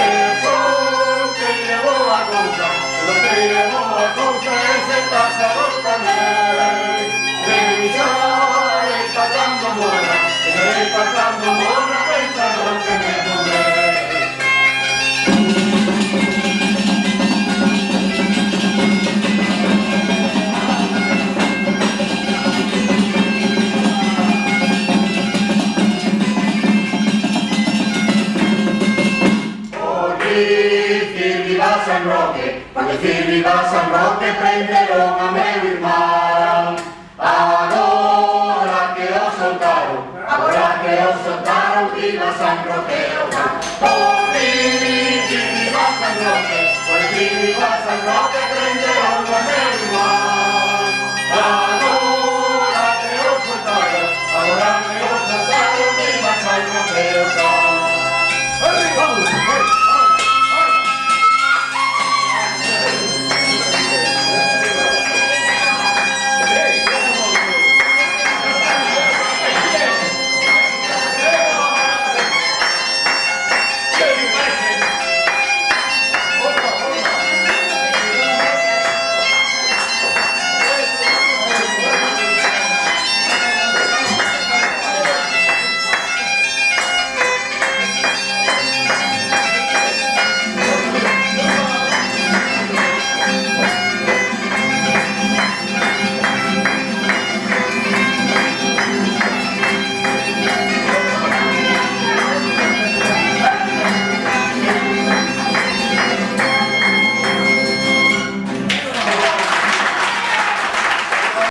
Eso que llevó a cosa, lo que llevó a cosa es el pasador también. Revisar está dando mona, pensando que me tomé. San Roque, para decir viva San Roque, prenderon a meu irmán. Agora que o soltaron, viva San Roque, por decir viva San Roque, prenderon a meu irmán.